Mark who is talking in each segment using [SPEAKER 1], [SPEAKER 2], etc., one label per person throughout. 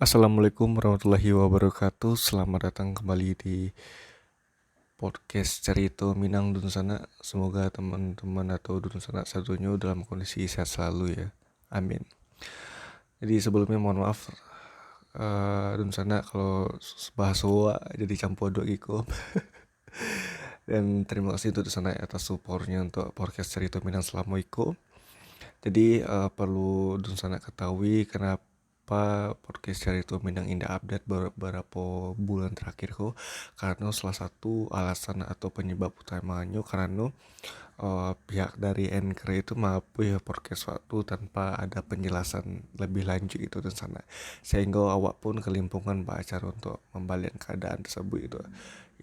[SPEAKER 1] Assalamualaikum warahmatullahi wabarakatuh. Selamat datang kembali di podcast Cerita Minang Dun Sana. Semoga teman-teman atau Dun Sana satunya dalam kondisi sehat selalu ya. Amin. Jadi sebelumnya mohon maaf Dun Sana kalau bahas Jawa jadi campur dua Iko. Dan terima kasih untuk Dun Sana atas supportnya untuk podcast Cerita Minang selama Iko. Jadi perlu Dun Sana ketahui kenapa podcast Cerita Minang Indah update beberapa bulan terakhir kok, karena salah satu alasan atau penyebab utamanya karena pihak dari Anchor itu mampu ya podcast waktu tanpa ada penjelasan lebih lanjut itu Dun Sana, sehingga awak pun kelimpungan acara untuk membalikan keadaan tersebut itu,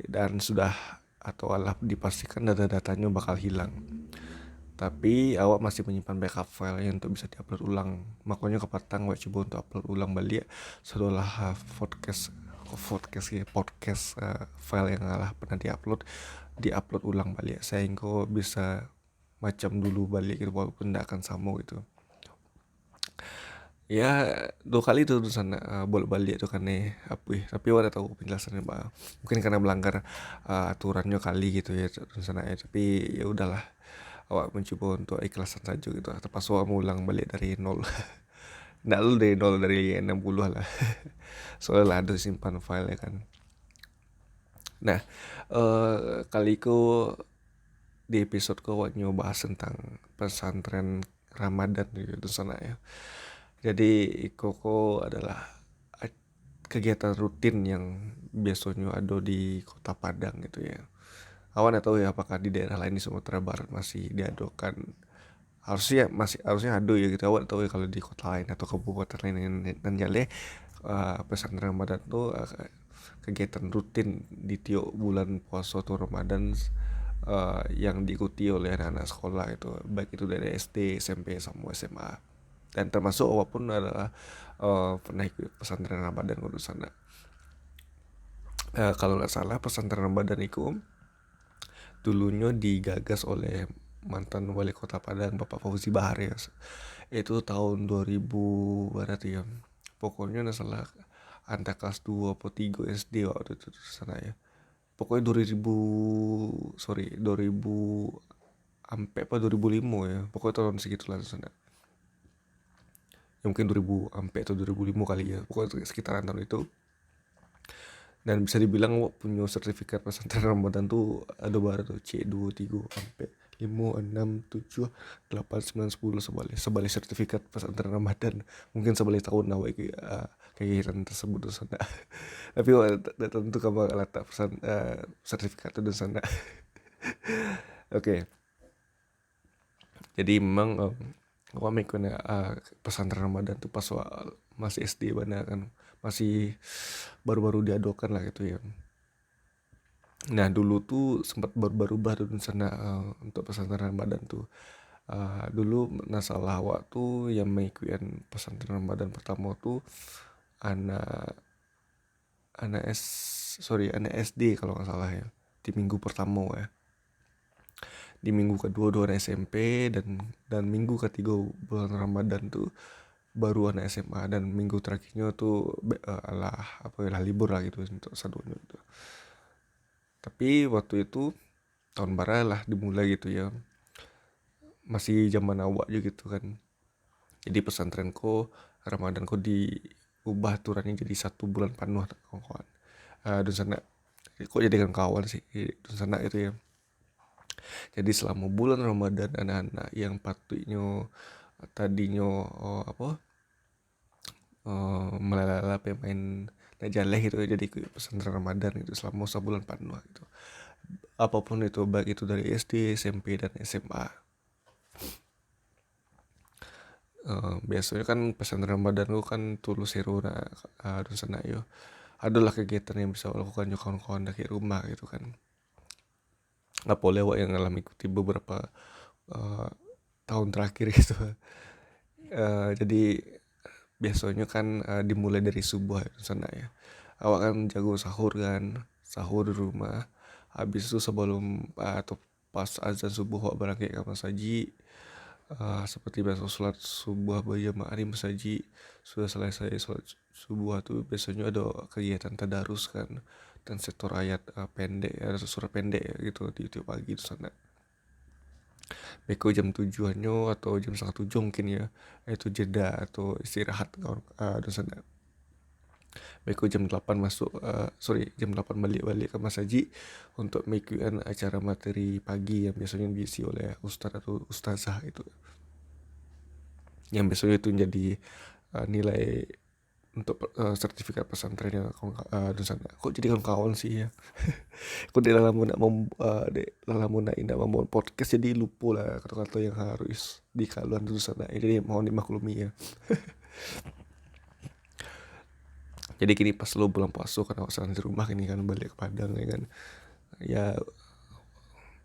[SPEAKER 1] dan sudah atau alah dipastikan data-datanya bakal hilang, tapi awak masih menyimpan backup file yang untuk bisa diupload ulang. Makanya kepatang awak coba untuk upload ulang balik setelah file yang alah pernah diupload ulang balik, sehingga bisa macam dulu balik gitu, walaupun tidak akan sama gitu. Ya, dua kali tuh sana bolak balik tuh kan nih apa ya, tapi awak udah tahu penjelasannya Pak. Mungkin karena melanggar aturannya kali gitu ya tuh sana ya, tapi ya udahlah, awak mencoba untuk ikhlasan saja gitu, terpaksa awak mengulang balik dari nol. Nggak lu dari nol, dari 60 lah. Soalnya lah ada simpan file ya kan. Nah, kali itu di episode ke awak nyoba tentang pesantren Ramadan gitu sana ya. Jadi Koko adalah kegiatan rutin yang biasanya ada di Kota Padang gitu ya. Awan tahu ya apakah di daerah lain di Sumatera Barat masih diadakan. Harusnya ada ya gitu. Awak tahu ya kalau di kota lain atau kabupaten lain yang jale pesantren Ramadan tuh kegiatan rutin di tiap bulan puasa atau Ramadan, yang diikuti oleh anak-anak sekolah itu, baik itu dari SD, SMP, sama SMA. Dan termasuk awak pun adalah pernah ikut pesantren Ramadan di sana. Kalau nggak salah pesantren Ramadan itu dulunya digagas oleh mantan wali kota Padang Bapak Fauzi Bahar ya. Itu tahun 2000 berarti ya. Pokoknya nggak salah antara kelas 2 atau 3 SD waktu itu di sana ya. Pokoknya 2000 sampai apa 2005 ya. Pokoknya tahun segitulah di sana. Ya mungkin 2000 sampai atau 2005 kali ya. Pokoknya sekitaran tahun itu. Dan bisa dibilang punya sertifikat pesantren Ramadan tuh ada baru tuh C2, 3, sampai 5, 6, 7, 8, 9, 10 sebalik sertifikat pesantren Ramadan. Mungkin sebalik tahun awal kegiatan tersebut tuh sana. Tapi tentu kamu letak sertifikat itu di sana. Oke. Jadi memang aku mikirnya pesantren Ramadan tuh pas masih SD banget kan, masih baru-baru diadokan lah gitu ya. Nah dulu tuh sempat baru-baru di sana untuk pesantren Ramadan tuh. Dulu masalah waktu yang mengikuti pesantren Ramadan pertama tuh anak anak S anak SD kalau nggak salah ya, di minggu pertama ya. Di minggu kedua dua anak SMP, dan minggu ketiga bulan Ramadan tuh baru anak SMA, dan minggu terakhirnya tuh libur lah gitu untuk sadunya gitu. Tapi waktu itu tahun baru lah dimulai gitu ya, masih zaman awak juga gitu kan. Jadi pesantrenku Ramadanku diubah aturannya jadi 1 bulan penuh kawan. Dan sana kok jadi kan kawan sih dan sana itu ya. Jadi selama bulan Ramadan anak-anak yang patutnya tadinya melala pemain najaleh itu jadi pesantren Ramadan itu selama 1 bulan penuh gitu. Apapun itu, baik itu dari SD, SMP, dan SMA. Biasanya kan pesantren Ramadan itu kan tulus hero harus sana yo. Adalah kegiatan yang bisa lakukan kawan-kawan dari rumah gitu kan. Nggak boleh wak yang ngalami ikuti beberapa tahun terakhir gitu. Jadi biasanya kan dimulai dari subuh ya sana ya. Awak kan jago sahur kan, sahur di rumah. Habis itu sebelum atau pas azan subuh awak berangkat ke kamar saji, seperti biasa sholat subuh berjamaah di masjid. Sudah selesai sholat subuh tuh biasanya ada kegiatan tadarus kan, dan setor ayat pendek, ada surat pendek ya, gitu di tiap pagi itu sana. Beko jam tujuannya atau jam setengah tujuh mungkin ya, itu jeda atau istirahat kawan di sana. Beko jam 8 masuk, jam 8 balik ke masjid untuk mengikuti acara materi pagi yang biasanya diisi oleh ustadz atau ustazah itu, yang biasanya itu jadi nilai untuk sertifikat pesantrennya di sana. Kok jadi kawan-kawan sih ya? Kok di dalam indah membuat podcast jadi lupa lah kata-kata yang harus dikaluan di sana. Jadi mohon dimaklumi ya. Jadi kini pas lo bulan puasa kan awasan di rumah ini kan balik ke Padang ya kan. Ya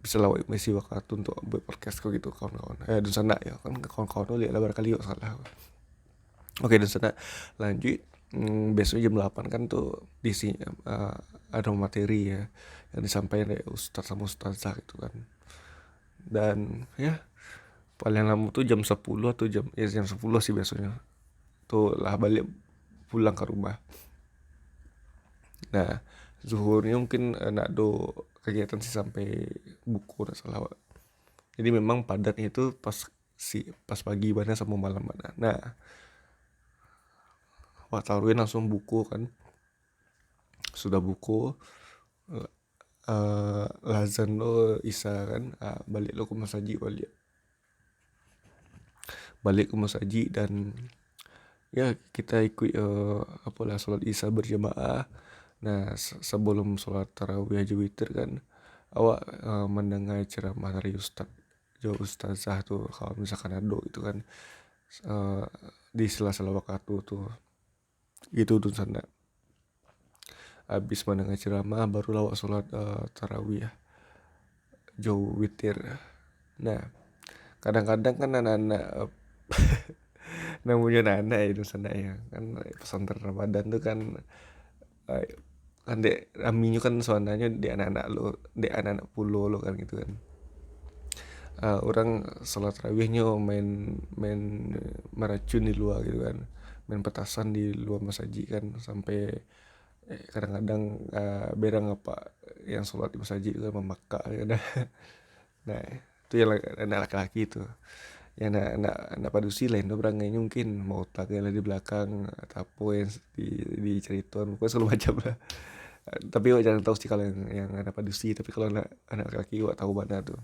[SPEAKER 1] bisa lah mesti waktu untuk buat podcast kok gitu kawan-kawan. Di sana ya kan kawan-kawan lo lihat lah barangkali salah. Oke, dan sana lanjut. Besok jam 8 kan tuh di sini ada materi ya yang disampaikan oleh ustadz sama ustazah gitu kan. Dan ya paling lama tuh jam 10 atau jam 10 sih biasanya. Tuh lah balik pulang ke rumah. Nah, zuhurnya mungkin nak do kegiatan sih sampai buku nggak salah. Jadi memang padat itu pas pagi mana sama malam mana. Nah, taruhin langsung buku kan. Sudah buku, lazan lo isa kan, balik lo ke masjid, balik ke masjid dan ya kita ikut apalah sholat isya berjamaah. Nah sebelum sholat tarawih aja witir kan, awak mendengar ceramah dari ustazah tuh kalau misalkan ada itu kan, di sela-sela waktu tuh gitu tuh sana. Habis mendengar ceramah baru lawak sholat tarawih ya, jauh witir. Nah kadang-kadang kan anak-anak namanya anak itu sana ya kan, pesantren Ramadan tuh kan kan dek aminyo kan suananya di anak-anak lo, di anak-anak pulau lo kan gitu kan. Orang sholat rawihnya main main meracun di luar gitu kan, main petasan di luar masjid kan, sampai kadang-kadang berang apa yang sholat di masjid itu kan memakak kan. Nah itu yang anak laki-laki itu, yang anak padusi lain tuh berangainya mungkin mau tagal di belakang atau yang di cerituan pokoknya segala macam lah. Tapi wak jangan tahu sih kalau yang anak padusi, tapi kalau anak laki wak tahu mana tuh.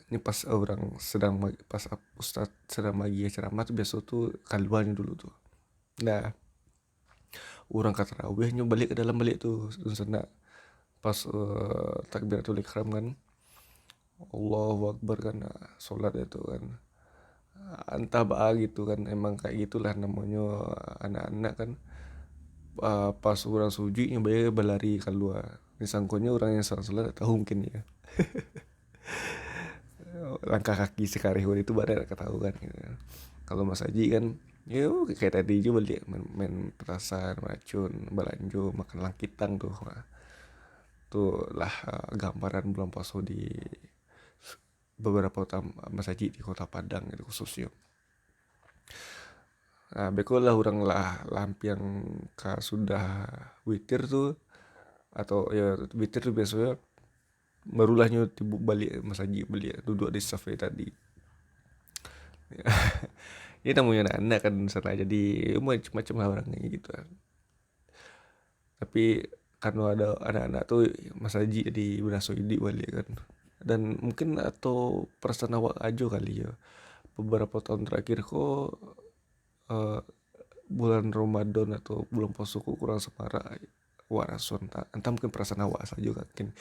[SPEAKER 1] Ini pas orang pas ustad sedang bagi ceramah tuh biasa tuh kaluannya dulu tuh. Nah orang kata rawihnya balik ke dalam balik tuh sana pas takbiratul ihram kan, Allahu Akbar kan, sholat itu kan. Entah bah gitu kan, emang kayak gitulah namanya anak-anak kan. Pas orang sujud yang banyak berlari keluar. Disangkonya orang yang salah sholat tahu mungkin ya. Langkah kaki sekarihun itu baru ketahuan gitu. Kalau Mas Haji kan ya kayak tadi juga beli main petasan, racun, balanjo, makan langkitang tuh. Wah, tuh lah gambaran bulan puasa di beberapa kota Mas Haji di kota Padang itu khususnya. Nah, beko lah orang lah lampiang sudah witir tuh, atau ya witir tuh biasanya barulahnya tiba balik Mas Haji beli duduk di cafe tadi. Ini namanya anak-anak kan sana, jadi macam-macam lah orangnya gitu kan. Tapi karena ada anak-anak tuh Mas Haji jadi berasa ide balik kan. Dan mungkin atau perasaan awak aja kali ya, beberapa tahun terakhir kok eh, bulan Ramadan atau bulan puasa kok kurang semarak warason, entah mungkin perasaan awak saja kan mungkin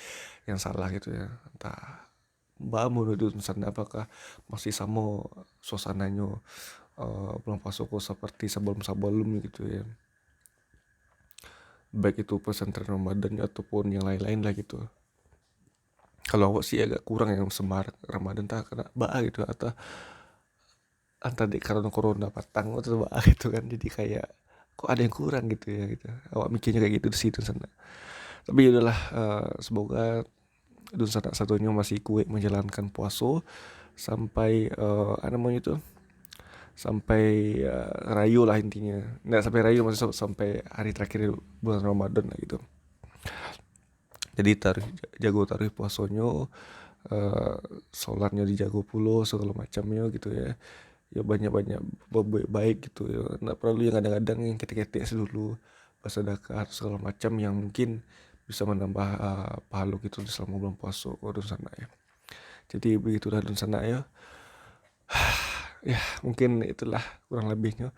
[SPEAKER 1] yang salah gitu ya, entah Mbak menurut sana apakah masih sama suasananya bulan puasa kok seperti sebelum-sebelum gitu ya, baik itu pesantren Ramadan ataupun yang lain-lain lah gitu. Kalau awak sih agak kurang yang semarak Ramadan tak kena bah gitu, atau entah di karena corona patang atau bah gitu kan, jadi kayak kok ada yang kurang gitu ya gitu. Awak mikirnya kayak gitu di situ sana. Tapi udahlah, semoga Dun satunya masih kue menjalankan puasa sampai apa namanya itu, sampai rayu lah intinya. Nggak sampai rayu, maksudnya sampai hari terakhir bulan Ramadan lah gitu. Jadi jago taruh puasonyo, eh sholatnya dijago pulo segala macamnya gitu ya. Ya banyak-banyak berbuat baik gitu ya. Nggak perlu yang kadang-kadang yang ketek-ketek dulu bersedekah atau segala macam yang mungkin bisa menambah pahala gitu selama bulan puasa kodun sana ya. Jadi begitulah dun sana ya. Ya mungkin itulah kurang lebihnya.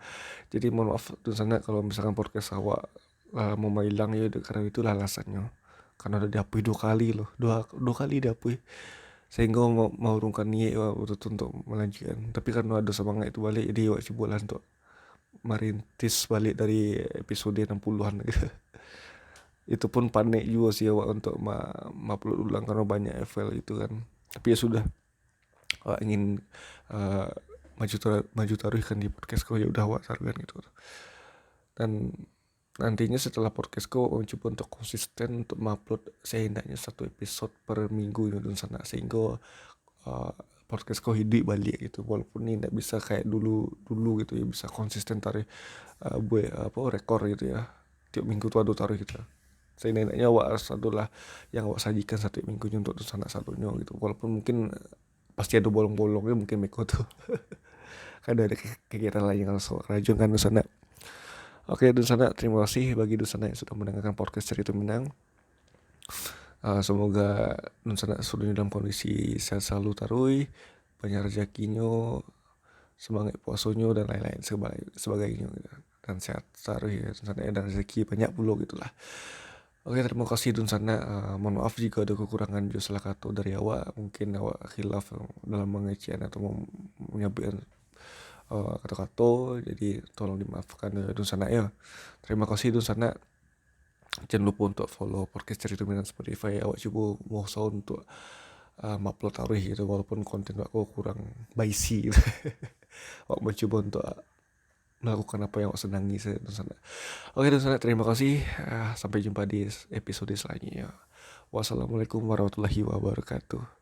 [SPEAKER 1] Jadi mohon maaf dun sana kalau misalkan podcast awak mau hilang ya, karena itulah alasannya. Karena udah dihapus 2 kali loh, dua kali dihapus, sehingga mau urungkan niat untuk melanjutkan. Tapi karena ada semangat itu balik, jadi wak coba lah untuk merintis balik dari episode 60-an gitu. Itu pun panik juga sih awak untuk upload ulang karena banyak FL itu kan. Tapi ya sudah, awak ingin uh, maju taruhkan di podcast kau, ya udah awak taruhkan gitu. Dan nantinya setelah podcastku mencoba untuk konsisten untuk mengupload setidaknya 1 episode per minggu dan sana, sehingga uh, podcastku hidup balik gitu, walaupun ini tidak bisa kayak dulu gitu ya, bisa konsisten taruh rekor gitu ya, tiap minggu tuh ada taruh gitu. Setidaknya awak harus adalah yang awak sajikan satu minggunya untuk sana satunya gitu, walaupun mungkin pasti ada bolong-bolongnya mungkin Meko tuh. Kan ada kegiatan lain yang harus rajin kan di sana. Oke Dusana, terima kasih bagi Dusana yang sudah mendengarkan podcast Cerita Minang. Semoga Dusana sudah dalam kondisi sehat selalu tarui, banyak rezekinya, semangat puasanya dan lain-lain sebagainya gitu. Dan sehat tarui ya Dusana, dan rezeki banyak pula gitulah. Oke, terima kasih Dunsana. Mohon maaf jika ada kekurangan juga salah kata dari awak. Mungkin awak khilaf dalam mengecian atau menyampaikan kata-kata, jadi tolong dimaafkan ya Dunsana ya. Terima kasih Dunsana. Jangan lupa untuk follow podcast Cerita Minang Spotify. Awak coba mau sound untuk upload taruh gitu, walaupun konten aku kurang baisi gitu. Awak mencoba untuk melakukan apa yang awak senangi Dunsana. Oke Dunsana, terima kasih. Sampai jumpa di episode selanjutnya. Wassalamualaikum warahmatullahi wabarakatuh.